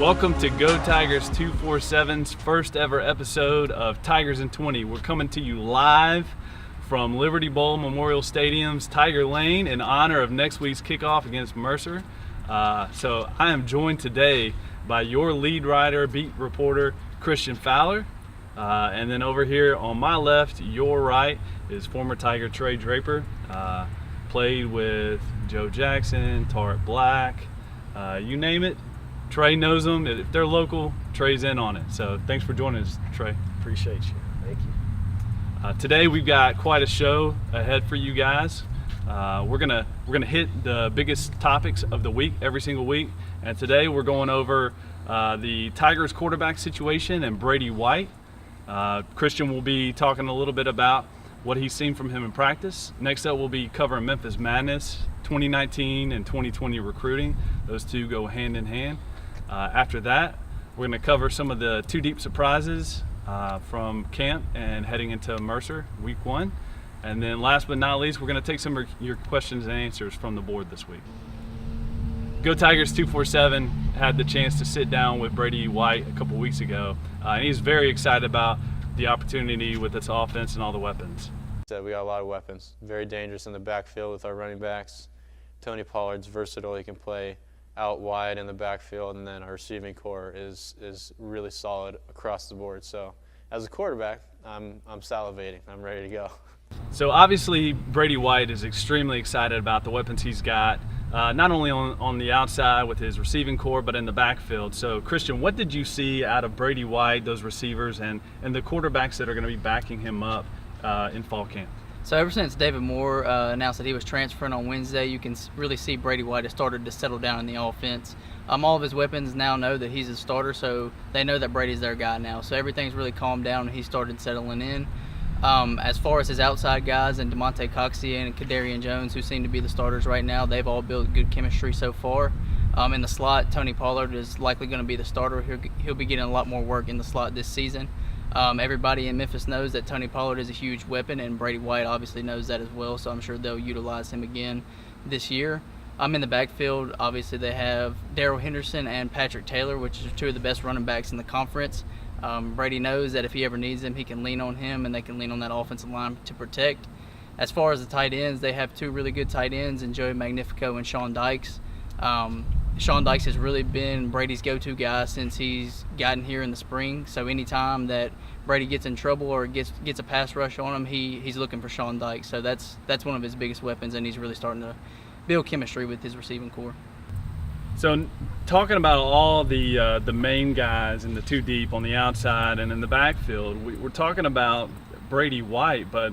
Welcome to Go Tigers 247's first ever episode of Tigers in 20. We're coming to you live from Liberty Bowl Memorial Stadium's Tiger Lane in honor of next week's kickoff against Mercer. So I am joined today by your lead writer, beat reporter, Christian Fowler. And then over here on my left, your right, is former Tiger Trey Draper. Played with Joe Jackson, Tartt Black, you name it. Trey knows them. If they're local, Trey's in on it. So thanks for joining us, Trey. Appreciate you. Thank you. Today we've got quite a show ahead for you guys. We're gonna hit the biggest topics of the week every single week, and today we're going over the Tigers quarterback situation and Brady White. Christian will be talking a little bit about what he's seen from him in practice. Next up, we'll be covering Memphis Madness 2019 and 2020 recruiting. Those two go hand in hand. After that, we're going to cover some of the two deep surprises from camp and heading into Mercer week 1. And then last but not least, we're going to take some of your questions and answers from the board this week. Go Tigers 247 had the chance to sit down with Brady White a couple weeks ago, and he's very excited about the opportunity with its offense and all the weapons. We got a lot of weapons, very dangerous in the backfield with our running backs. Tony Pollard's versatile, he can play out wide in the backfield, and then our receiving core is really solid across the board. So as a quarterback, I'm salivating. I'm ready to go. So obviously Brady White is extremely excited about the weapons he's got, not only on the outside with his receiving core, but in the backfield. So Christian, what did you see out of Brady White, those receivers, and the quarterbacks that are going to be backing him up in fall camp? So ever since David Moore announced that he was transferring on Wednesday, you can really see Brady White has started to settle down in the offense. All of his weapons now know that he's a starter, so they know that Brady's their guy now. So everything's really calmed down and he started settling in. As far as his outside guys and DeMonte Coxie and Kadarian Jones, who seem to be the starters right now, they've all built good chemistry so far. In the slot, Tony Pollard is likely going to be the starter. He'll be getting a lot more work in the slot this season. Everybody in Memphis knows that Tony Pollard is a huge weapon, and Brady White obviously knows that as well, so I'm sure they'll utilize him again this year. In the backfield, obviously they have Darrell Henderson and Patrick Taylor, which are two of the best running backs in the conference. Brady knows that if he ever needs them, he can lean on him, and they can lean on that offensive line to protect. As far as the tight ends, they have two really good tight ends in Joey Magnifico and Sean Dykes. Sean Dykes has really been Brady's go-to guy since he's gotten here in the spring. So anytime that Brady gets in trouble or gets a pass rush on him, he's looking for Sean Dykes. So that's one of his biggest weapons, and he's really starting to build chemistry with his receiving core. So talking about all the main guys and the two deep on the outside and in the backfield, we're talking about Brady White, but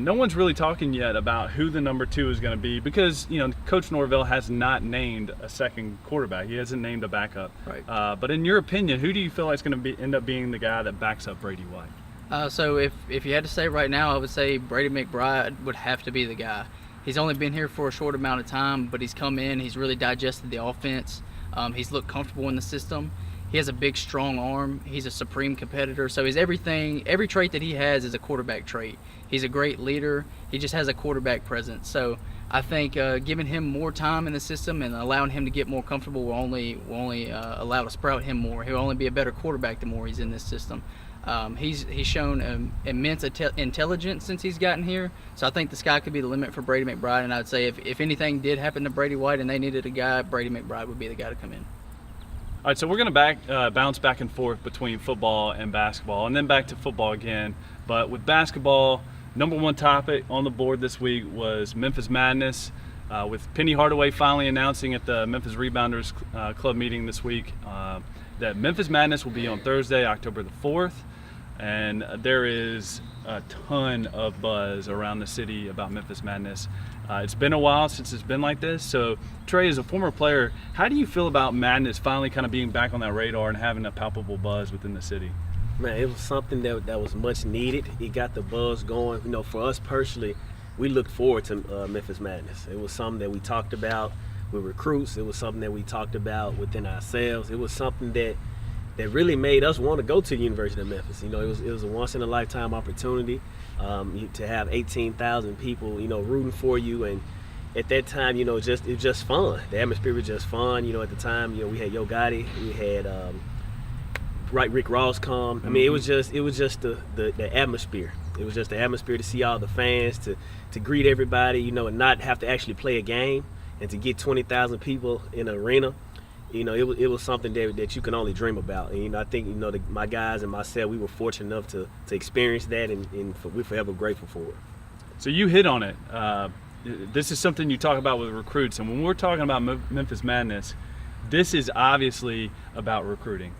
no one's really talking yet about who the number 2 is going to be because, Coach Norvell has not named a second quarterback. He hasn't named a backup. Right. But in your opinion, who do you feel like is going to end up being the guy that backs up Brady White? So if you had to say right now, I would say Brady McBride would have to be the guy. He's only been here for a short amount of time, but he's come in, he's really digested the offense. He's looked comfortable in the system. He has a big, strong arm. He's a supreme competitor. So he's everything. Every trait that he has is a quarterback trait. He's a great leader. He just has a quarterback presence. So I think giving him more time in the system and allowing him to get more comfortable will only allow to sprout him more. He'll only be a better quarterback the more he's in this system. He's shown immense intelligence since he's gotten here. So I think the sky could be the limit for Brady McBride. And I'd say if anything did happen to Brady White and they needed a guy, Brady McBride would be the guy to come in. All right, so we're going to bounce back and forth between football and basketball, and then back to football again. But with basketball, number 1 topic on the board this week was Memphis Madness, with Penny Hardaway finally announcing at the Memphis Rebounders Club meeting this week that Memphis Madness will be on Thursday, October the 4th. And there is a ton of buzz around the city about Memphis Madness. It's been a while since it's been like this. So, Trey, as a former player, how do you feel about Madness finally kind of being back on that radar and having a palpable buzz within the city? Man, it was something that was much needed. It got the buzz going. For us personally, we looked forward to Memphis Madness. It was something that we talked about with recruits. It was something that we talked about within ourselves. It was something that really made us want to go to the University of Memphis. It was a once-in-a-lifetime opportunity to have 18,000 people, rooting for you, and at that time, it was just fun. The atmosphere was just fun. At the time, we had Yo Gotti, we had Rick Ross come. I mean, it was just the atmosphere. It was just the atmosphere to see all the fans, to greet everybody, and not have to actually play a game, and to get 20,000 people in an arena. It was something that you can only dream about. And I think my guys and myself, we were fortunate enough to experience that, and we're forever grateful for it. So you hit on it. This is something you talk about with recruits, and when we're talking about Memphis Madness, this is obviously about recruiting.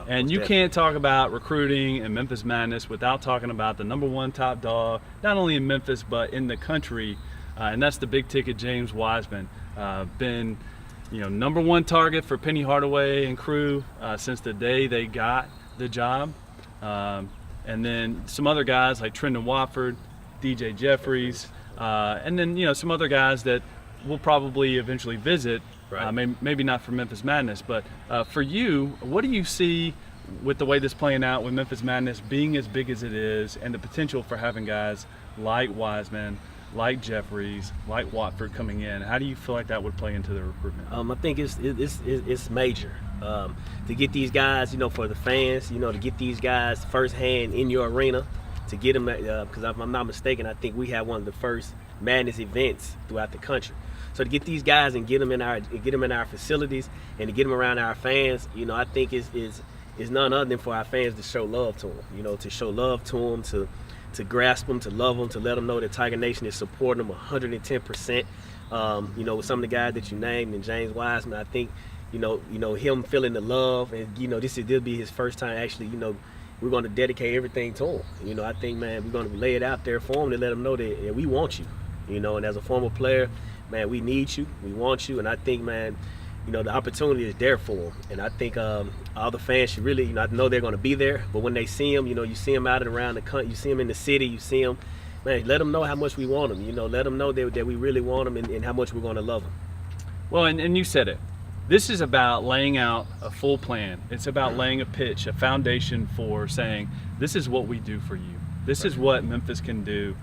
And you can't talk about recruiting and Memphis Madness without talking about the #1 top dog, not only in Memphis but in the country, and that's the big ticket James Wiseman. Been #1 target for Penny Hardaway and crew since the day they got the job, and then some other guys like Trendon Watford, DJ Jeffries, and then some other guys that we'll probably eventually visit. Right. Maybe not for Memphis Madness, but for you, what do you see with the way this playing out with Memphis Madness being as big as it is, and the potential for having guys like Wiseman, like Jeffries, like Watford coming in? How do you feel like that would play into the recruitment? I think it's major to get these guys, for the fans, to get these guys firsthand in your arena, to get them, because if I'm not mistaken, I think we have one of the first Madness events throughout the country. So to get these guys and get them in our facilities and to get them around our fans, I think is none other than for our fans to show love to them. To show love to them, to grasp them, to love them, to let them know that Tiger Nation is supporting them 110%. With some of the guys that you named and James Wiseman, I think him feeling the love, and this'll be his first time actually. We're going to dedicate everything to him. I think, man, we're going to lay it out there for him to let him know that we want you. And as a former player, man, we need you, we want you, and I think, man, the opportunity is there for them. And I think all the fans should really, I know they're going to be there, but when they see him, you see him out and around the country, you see him in the city, you see him, man, let them know how much we want him. Let them know that we really want him, and how much we're going to love him. Well, and you said it. This is about laying out a full plan. It's about laying a pitch, a foundation for saying, this is what we do for you. This is what Memphis can do.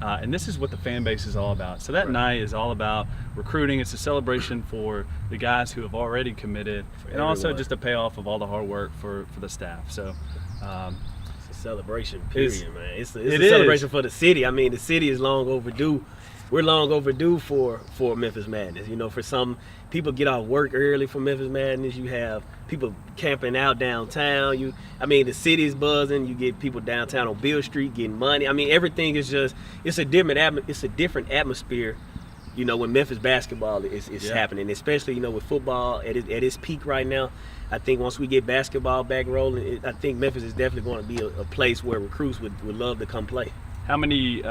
And this is what the fan base is all about. So that night is all about recruiting. It's a celebration for the guys who have already committed, and also just a payoff of all the hard work for the staff. So it's a celebration, period, man. It's a celebration for the city. I mean, the city is long overdue. We're long overdue for Memphis Madness. For some people get off work early for Memphis Madness. You have people camping out downtown. The city's buzzing. You get people downtown on Beale Street getting money. Everything is it's a different atmosphere. When Memphis basketball is happening, especially with football at its peak right now. I think once we get basketball back rolling, I think Memphis is definitely going to be a place where recruits would love to come play. How many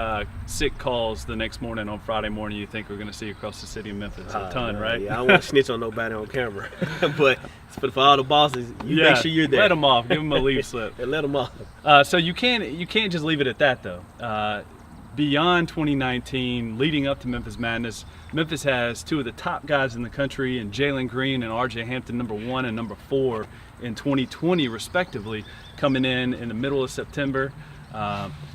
sick calls the next morning on Friday morning you think we're going to see across the city of Memphis? A ton, right? Yeah, I don't want to snitch on nobody on camera. But for all the bosses, make sure you're there. Let them off. Give them a leave slip. Let them off. So you can't just leave it at that, though. Beyond 2019, leading up to Memphis Madness, Memphis has two of the top guys in the country, and Jalen Green and RJ Hampton, #1 and #4 in 2020, respectively, coming in the middle of September.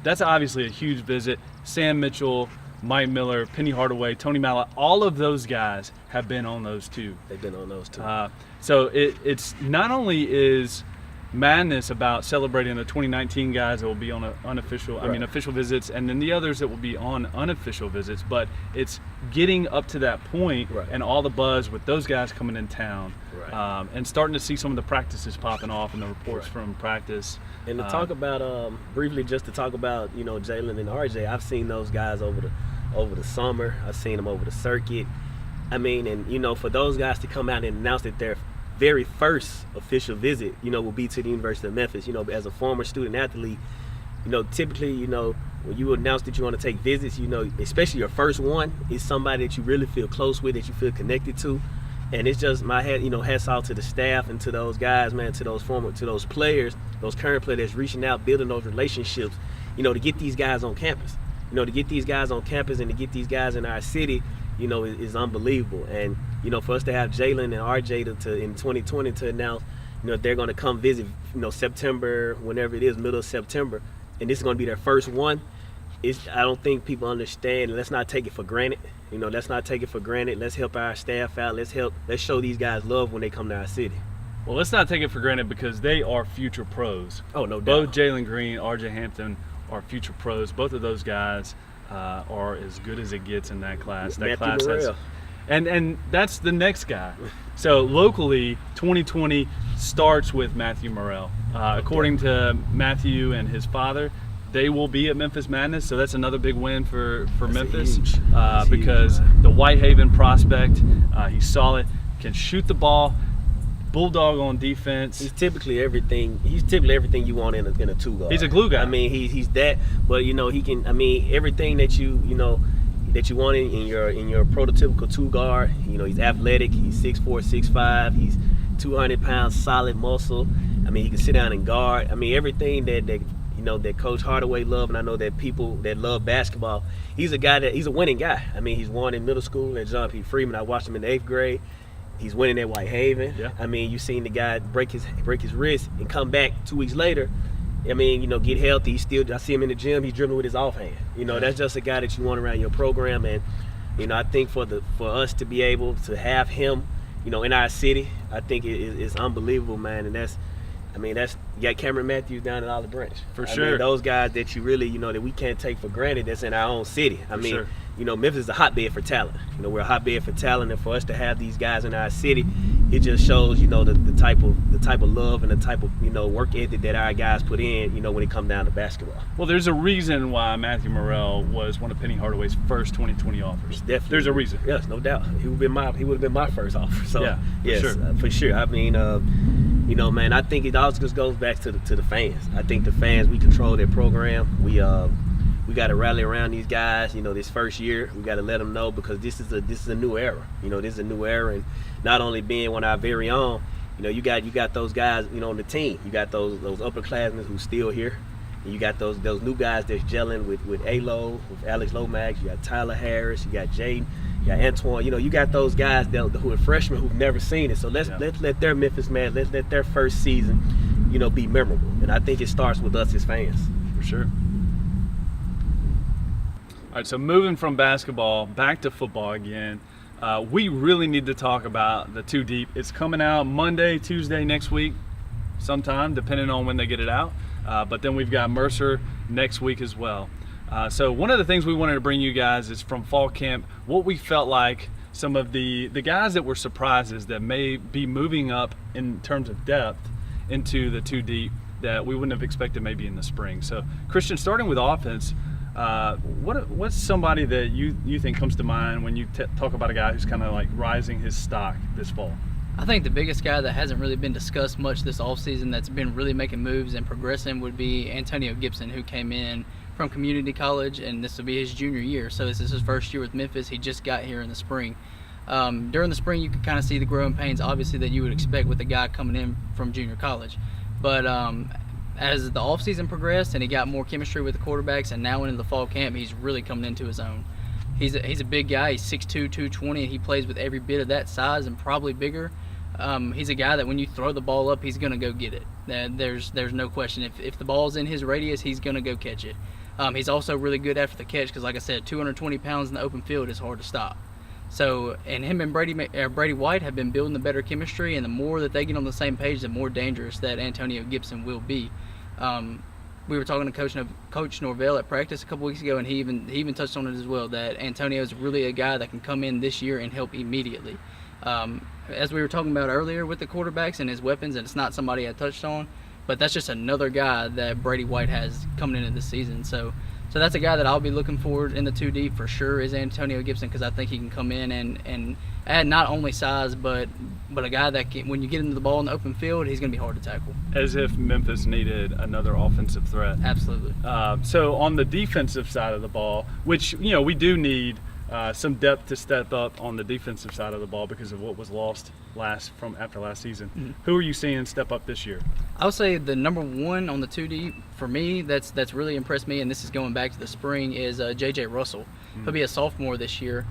That's obviously a huge visit. Sam Mitchell, Mike Miller, Penny Hardaway, Tony Mallett, all of those guys have been on those two. They've been on those two. So it's not only is Madness about celebrating the 2019 guys that will be on official visits, and then the others that will be on unofficial visits, but it's getting up to that point and all the buzz with those guys coming in town, and starting to see some of the practices popping off and the reports from practice. And to talk about briefly, just to talk about Jalen and RJ, I've seen those guys over the summer. I've seen them over the circuit. And for those guys to come out and announce that their very first official visit, will be to the University of Memphis. As a former student athlete, typically, when you announce that you want to take visits, especially your first one, is somebody that you really feel close with, that you feel connected to. And it's just my hats off to the staff and to those guys, man, to those players, those current players that's reaching out, building those relationships, to get these guys on campus. To get these guys on campus and to get these guys in our city, is unbelievable. And, for us to have Jalen and RJ in 2020 to announce, they're going to come visit, September, whenever it is, middle of September, and this is going to be their first one. I don't think people understand. Let's not take it for granted. Let's not take it for granted. Let's help our staff out. Let's show these guys love when they come to our city. Well, let's not take it for granted because they are future pros. Oh, no doubt. Both Jalen Green, RJ Hampton are future pros. Both of those guys are as good as it gets in that class. That class has, and that's the next guy. So locally, 2020 starts with Matthew Morrell. According to Matthew and his father, they will be at Memphis Madness, so that's another big win for Memphis because the Whitehaven prospect, he's solid, can shoot the ball, bulldog on defense. He's typically everything you want in a two guard. He's a glue guy. I mean, he's that, but he can. I mean, everything that you want in your prototypical two guard. He's athletic. He's 6'4", 6'5". He's 200 pounds, solid muscle. I mean, he can sit down and guard. I mean, everything that Coach Hardaway loved, and I know that people that love basketball. He's a winning guy. I mean, he's won in middle school at John P. Freeman. I watched him in the 8th grade. He's winning at Whitehaven. Yeah. I mean, you've seen the guy break his wrist and come back 2 weeks later. I mean, get healthy. I see him in the gym. He's dribbling with his offhand. That's just a guy that you want around your program. And I think for us to be able to have him, in our city, I think it's unbelievable, man. And that's you got Cameron Matthews down at Olive Branch. For I sure. mean, those guys that you really, that we can't take for granted. That's in our own city. I mean, sure. Memphis is a hotbed for talent. We're a hotbed for talent, and for us to have these guys in our city, it just shows, the type of love and the type of work ethic that our guys put in, when it comes down to basketball. Well, there's a reason why Matthew Morrell was one of Penny Hardaway's first 2020 offers. Definitely. There's a reason. Yes, no doubt. He would have been my first offer. So yeah, yes, for sure. I mean, man, I think it all just goes back to the fans. I think the fans, we control their program. We got to rally around these guys. This first year, we got to let them know because this is a new era. This is a new era, and not only being one of our very own, you got those guys, on the team. You got those upperclassmen who's still here. And you got those new guys that's gelling with A-Lo, with Alex Lomax. You got Tyler Harris. You got Jaden. You got Antoine. You got those guys who are freshmen who've never seen it. So let's let their Memphis man, let's let their first season, be memorable. And I think it starts with us as fans. For sure. All right, so moving from basketball back to football again, we really need to talk about the Two Deep. It's coming out Monday, Tuesday next week, sometime, depending on when they get it out. But then we've got Mercer next week as well. So one of the things we wanted to bring you guys is from fall camp, what we felt like some of the guys that were surprises that may be moving up in terms of depth into the Two Deep that we wouldn't have expected maybe in the spring. So Christian, starting with offense, what's somebody that you think comes to mind when you talk about a guy who's kind of like rising his stock this fall? I think the biggest guy that hasn't really been discussed much this offseason that's been really making moves and progressing would be Antonio Gibson, who came in from community college, and this will be his junior year. So this is his first year with Memphis. He just got here in the spring. During the spring, you could kind of see the growing pains, obviously, that you would expect with a guy coming in from junior college. But as the offseason progressed and he got more chemistry with the quarterbacks, and now into the fall camp, he's really coming into his own. He's a big guy. He's 6'2", 220, and he plays with every bit of that size and probably bigger. He's a guy that when you throw the ball up, he's going to go get it. There's no question. If the ball's in his radius, he's going to go catch it. He's also really good after the catch because, like I said, 220 pounds in the open field is hard to stop. So, and him and Brady White have been building the better chemistry, and the more that they get on the same page, the more dangerous that Antonio Gibson will be. We were talking to Coach Norvell at practice a couple weeks ago, and he even touched on it as well, that Antonio is really a guy that can come in this year and help immediately. As we were talking about earlier with the quarterbacks and his weapons, and it's not somebody I touched on, but that's just another guy that Brady White has coming into this season. So that's a guy that I'll be looking forward in the 2 deep for sure is Antonio Gibson, because I think he can come in and add not only size, but a guy that can, when you get into the ball in the open field, he's going to be hard to tackle. As if Memphis needed another offensive threat. Absolutely. So on the defensive side of the ball, which we do need some depth to step up on the defensive side of the ball because of what was lost after last season. Mm-hmm. Who are you seeing step up this year? I would say the number one on the 2 deep for me that's really impressed me, and this is going back to the spring, is J.J. Russell. Mm-hmm. He'll be a sophomore this year.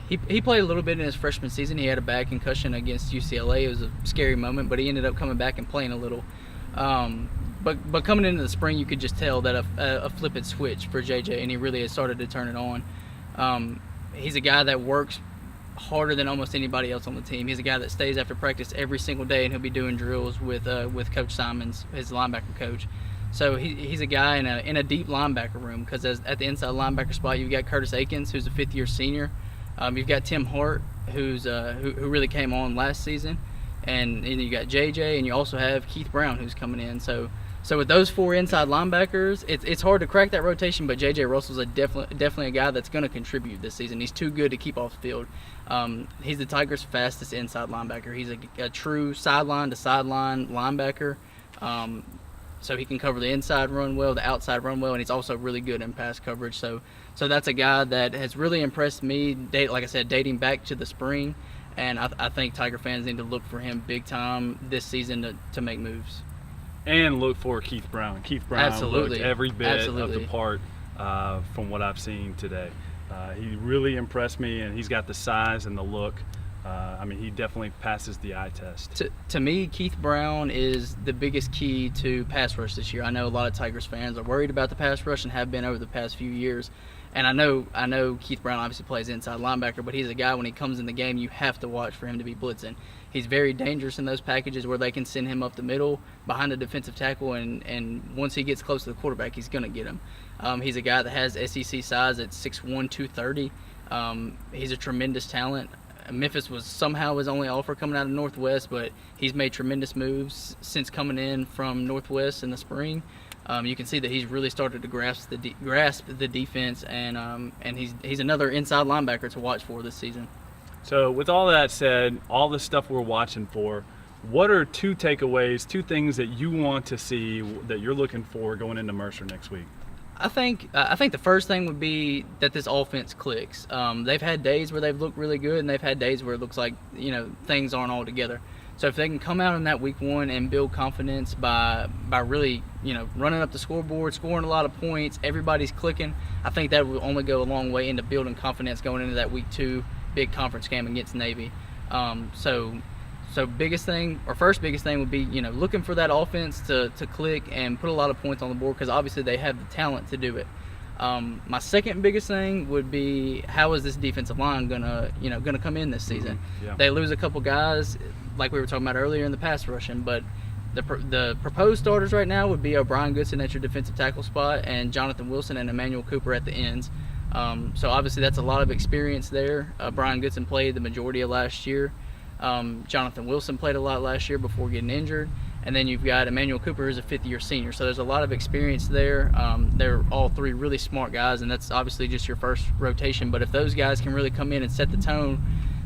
He played a little bit in his freshman season. He had a bad concussion against UCLA. It was a scary moment, but he ended up coming back and playing a little. but coming into the spring, you could just tell that a flip had switched for JJ, and he really had started to turn it on. He's a guy that works harder than almost anybody else on the team. He's a guy that stays after practice every single day, and he'll be doing drills with Coach Simons, his linebacker coach. So he's a guy in a deep linebacker room, because at the inside linebacker spot, you've got Curtis Akins, who's a fifth-year senior. You've got Tim Hart, who really came on last season, and you got JJ, and you also have Keith Brown, who's coming in. So with those 4 inside linebackers, it's hard to crack that rotation, but JJ Russell's definitely a guy that's going to contribute this season. He's too good to keep off the field. He's the Tigers' fastest inside linebacker. He's a true sideline-to-sideline linebacker. So he can cover the inside run well, the outside run well, and he's also really good in pass coverage. So that's a guy that has really impressed me, like I said, dating back to the spring. And I think Tiger fans need to look for him big time this season to make moves. And look for Keith Brown. Keith Brown Absolutely. looked every bit Absolutely. of the part from what I've seen today. He really impressed me, and he's got the size and the look. He definitely passes the eye test. To me, Keith Brown is the biggest key to pass rush this year. I know a lot of Tigers fans are worried about the pass rush and have been over the past few years. And I know Keith Brown obviously plays inside linebacker, but he's a guy, when he comes in the game, you have to watch for him to be blitzing. He's very dangerous in those packages where they can send him up the middle behind the defensive tackle, and once he gets close to the quarterback, he's going to get him. He's a guy that has SEC size at 6'1", 230. He's a tremendous talent. Memphis was somehow his only offer coming out of Northwest, but he's made tremendous moves since coming in from Northwest in the spring. You can see that he's really started to grasp the defense, and he's another inside linebacker to watch for this season. So with all that said, all the stuff we're watching for, what are 2 takeaways, 2 things that you want to see that you're looking for going into Mercer next week? I think the first thing would be that this offense clicks. They've had days where they've looked really good, and they've had days where it looks like things aren't all together. So if they can come out in that week 1 and build confidence by really running up the scoreboard, scoring a lot of points, everybody's clicking, I think that will only go a long way into building confidence going into that week 2 big conference game against Navy. So first biggest thing would be looking for that offense to click and put a lot of points on the board, because obviously they have the talent to do it. My second biggest thing would be, how is this defensive line gonna come in this season? Yeah. They lose a couple guys, like we were talking about earlier in the pass rushing, but the proposed starters right now would be Brian Goodson at your defensive tackle spot, and Jonathan Wilson and Emmanuel Cooper at the ends. So obviously that's a lot of experience there. Brian Goodson played the majority of last year. Jonathan Wilson played a lot last year before getting injured. And then you've got Emmanuel Cooper, who's a fifth-year senior. So there's a lot of experience there. They're all 3 really smart guys, and that's obviously just your first rotation. But if those guys can really come in and set the tone,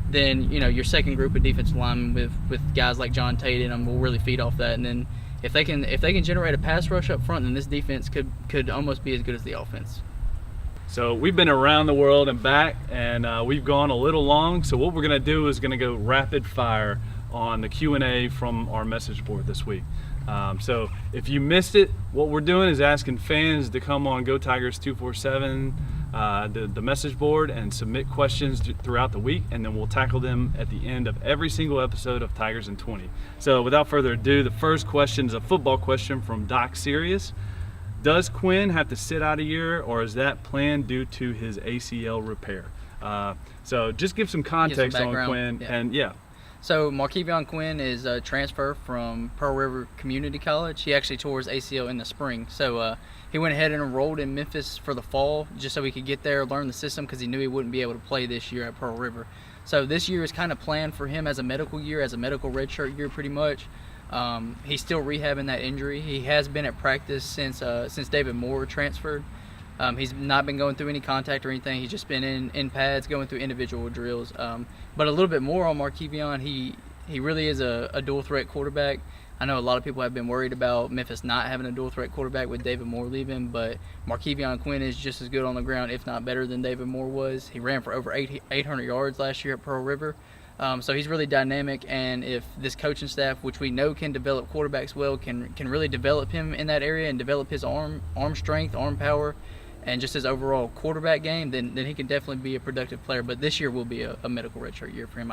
then your second group of defensive linemen with guys like John Tate in them will really feed off that. And then if they can generate a pass rush up front, then this defense could almost be as good as the offense. So we've been around the world and back, and we've gone a little long. So what we're going to do is going to go rapid fire on the Q&A from our message board this week. So if you missed it, what we're doing is asking fans to come on Go Tigers 247, the message board, and submit questions throughout the week, and then we'll tackle them at the end of every single episode of Tigers in 20. So without further ado, the first question is a football question from Doc Sirius. Does Quinn have to sit out a year, or is that planned due to his ACL repair? So just give some context on Quinn. Yeah. And yeah. So Markevion Quinn is a transfer from Pearl River Community College. He actually tore his ACL in the spring. So he went ahead and enrolled in Memphis for the fall just so he could get there, learn the system, because he knew he wouldn't be able to play this year at Pearl River. So this year is kind of planned for him as a medical year, as a medical redshirt year pretty much. He's still rehabbing that injury. He has been at practice since David Moore transferred. He's not been going through any contact or anything. He's just been in pads, going through individual drills. But a little bit more on Markevion, he really is a dual threat quarterback. I know a lot of people have been worried about Memphis not having a dual threat quarterback with David Moore leaving, but Markevion Quinn is just as good on the ground, if not better than David Moore was. He ran for over 800 yards last year at Pearl River. So he's really dynamic, and if this coaching staff, which we know can develop quarterbacks well, can really develop him in that area and develop his arm strength, arm power, and just his overall quarterback game, then he can definitely be a productive player. But this year will be a medical redshirt year for him,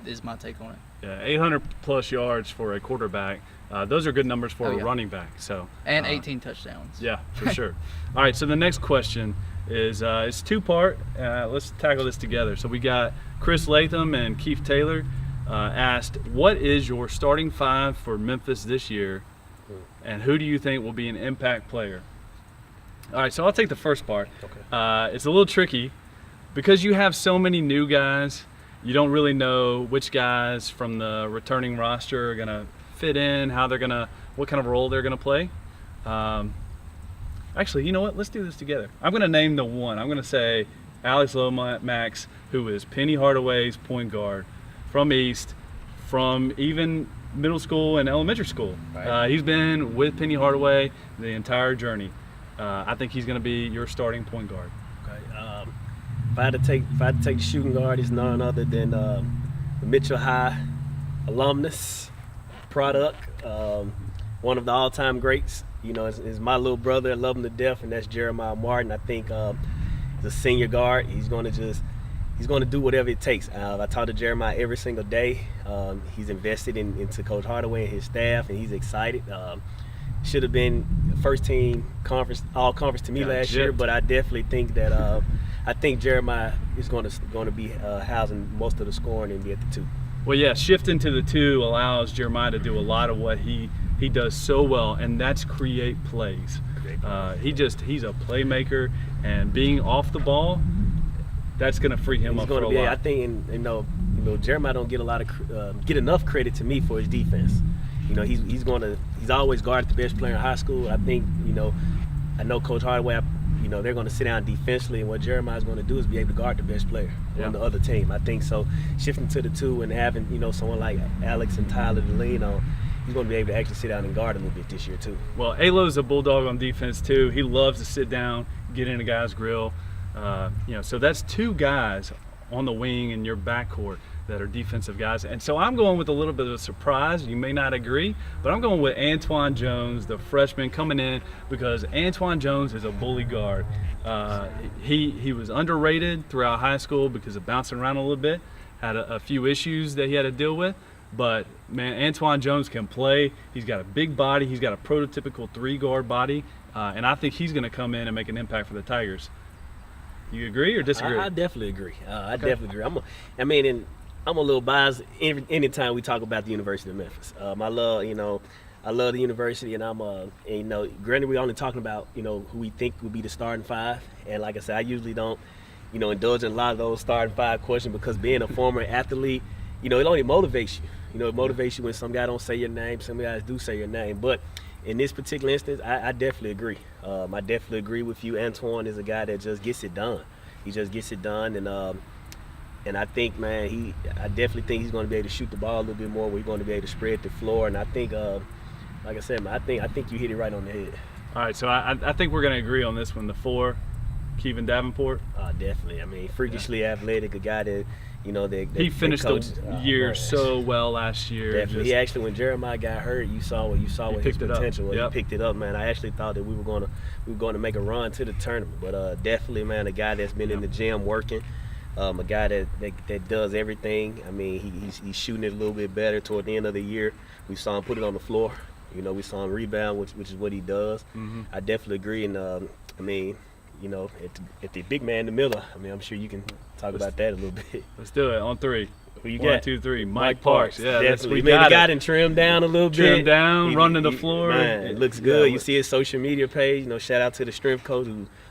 is my take on it. Yeah, 800 plus yards for a quarterback. Those are good numbers for Oh, a yeah. running back. So And 18 touchdowns. yeah, for sure. All right, so the next question is it's two-part. Let's tackle this together. So we got Chris Latham and Keith Taylor asked, what is your starting five for Memphis this year, and who do you think will be an impact player? All right, so I'll take the first part. Okay. It's a little tricky because you have so many new guys. You don't really know which guys from the returning roster are going to fit in, what kind of role they're going to play. Actually, you know what? Let's do this together. I'm going to name the one. I'm going to say Alex Lomax, who is Penny Hardaway's point guard from East, from even middle school and elementary school. Right. He's been with Penny Hardaway the entire journey. I think he's going to be your starting point guard. Okay. If I had to take the shooting guard, it's none other than the Mitchell High alumnus product, one of the all-time greats. You know, is my little brother. I love him to death, and that's Jeremiah Martin. I think the senior guard, he's going to do whatever it takes. I talk to Jeremiah every single day. He's invested into Coach Hardaway and his staff, and he's excited. Should have been first team all conference to me last year, but I definitely think that I think Jeremiah is going to be housing most of the scoring and be at the two. Well, yeah, shifting to the two allows Jeremiah to do a lot of what he does so well, and that's create plays. He's a playmaker, and being off the ball, that's going to free him up for a lot. I think, Jeremiah don't get get enough credit to me for his defense. You know, he's always guarded the best player in high school. I think, I know Coach Hardaway, they're going to sit down defensively, and what Jeremiah's going to do is be able to guard the best player on the other team. I think so. Shifting to the two and having, someone like Alex and Tyler to lean on, he's going to be able to actually sit down and guard a little bit this year too. Well, Alo's a bulldog on defense too. He loves to sit down, get in a guy's grill. So that's two guys on the wing in your backcourt that are defensive guys. And so I'm going with a little bit of a surprise. You may not agree, but I'm going with Antoine Jones, the freshman coming in, because Antoine Jones is a bully guard. He was underrated throughout high school because of bouncing around a little bit, had a few issues that he had to deal with. But, man, Antoine Jones can play. He's got a big body. He's got a prototypical three-guard body. And I think he's going to come in and make an impact for the Tigers. You agree or disagree? I definitely agree. I definitely agree. I'm a little biased anytime we talk about the University of Memphis. I love the university, and granted we're only talking about, who we think would be the starting five. And like I said, I usually don't, indulge in a lot of those starting five questions because being a former athlete, it only motivates you. It motivates you when some guy don't say your name, some guys do say your name. But in this particular instance, I definitely agree. I definitely agree with you. Antoine is a guy that just gets it done. He just gets it done, and I think, man, I definitely think he's going to be able to shoot the ball a little bit more. We're going to be able to spread the floor, and I think, like I said, man, I think you hit it right on the head. All right, so I think we're going to agree on this one. The four, Kevin Davenport. Definitely. Freakishly athletic, a guy that, he finished the year so well last year. Definitely. He actually, when Jeremiah got hurt, you saw his potential was. Yep. He picked it up, man. I actually thought that we were going to make a run to the tournament, but definitely, man, a guy that's been in the gym working. A guy that does everything. He's shooting it a little bit better toward the end of the year. We saw him put it on the floor. We saw him rebound, which is what he does. Mm-hmm. I definitely agree. And at the big man in the middle, I'm sure you can talk about that a little bit. Let's do it on three. Who you 1, got? 2, 3. Mike Parks. Yeah, definitely. The guy done trimmed down a little bit. Trimmed down, running the floor. Man, it looks good. You see his social media page. Shout out to the strength coach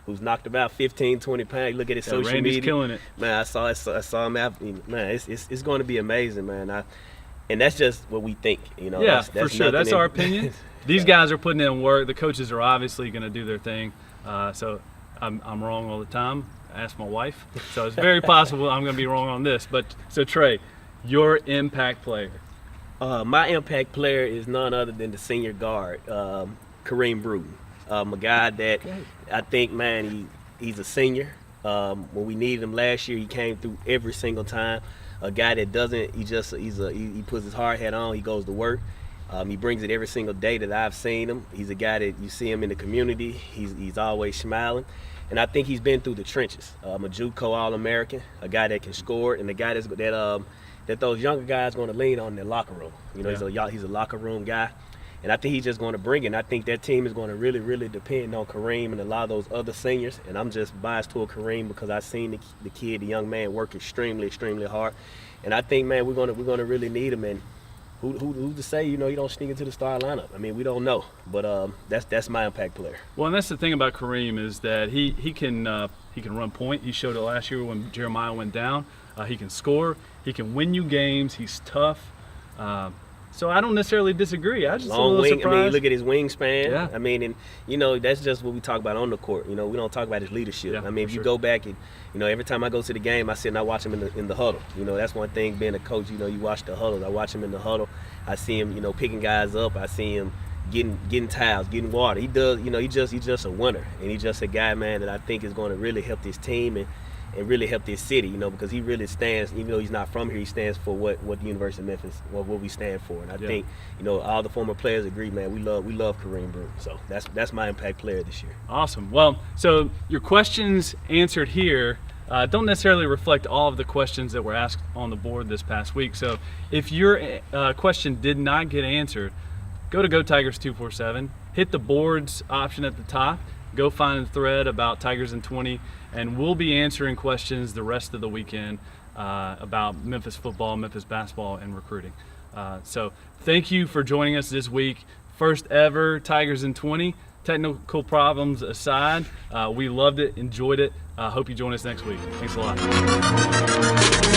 who's knocked about 15, 20 pounds. Look at his social Randy's media. Killing it. Man, I saw him out. Man, it's going to be amazing, man. And that's just what we think. Yeah, that's for sure. That's our opinion. These guys are putting in work. The coaches are obviously going to do their thing. So I'm wrong all the time. Ask my wife. So it's very possible I'm going to be wrong on this. But so Trey, your impact player. My impact player is none other than the senior guard, Kareem Bruton. A guy that I think, man, he's a senior. When we needed him last year, he came through every single time. A guy that doesn't, he puts his hard hat on, he goes to work. He brings it every single day that I've seen him. He's a guy that you see him in the community. He's always smiling. And I think he's been through the trenches. A JUCO All-American, a guy that can score, and a guy that that those younger guys going to lean on in their locker room. You know, he's a locker room guy. And I think he's just going to bring it. And I think that team is going to really, really depend on Kareem and a lot of those other seniors. And I'm just biased toward Kareem because I've seen the kid, the young man, work extremely, extremely hard. And I think, man, we're going to really need him. And who's to say, you know, he don't sneak into the starting lineup? I mean, we don't know. But that's my impact player. Well, and that's the thing about Kareem is that he can run point. He showed it last year when Jeremiah went down. He can score. He can win you games. He's tough. So I don't necessarily disagree. I just Long a little wing. surprised. I mean, you look at his wingspan. Yeah. I mean, and you know that's just what we talk about on the court. You know, we don't talk about his leadership. Yeah, I mean, if for you sure. go back and you know every time I go to the game, I sit and I watch him in the huddle. You know, that's one thing being a coach. You know, you watch the huddle. I watch him in the huddle. I see him, you know, picking guys up. I see him getting towels, getting water. He does. You know, he's just a winner, and he's just a guy, man, that I think is going to really help this team and really help this city, you know, because he really stands, even though he's not from here, he stands for what the University of Memphis, what we stand for. And I think, you know, all the former players agree, man, we love Kareem Brew. So that's my impact player this year. Awesome. Well, so your questions answered here don't necessarily reflect all of the questions that were asked on the board this past week. So if your question did not get answered, go to Go Tigers 247, hit the boards option at the top, go find a thread about Tigers in 20, and we'll be answering questions the rest of the weekend about Memphis football, Memphis basketball, and recruiting. So thank you for joining us this week. First ever Tigers in 20. Technical problems aside, we loved it, enjoyed it. Hope you join us next week. Thanks a lot.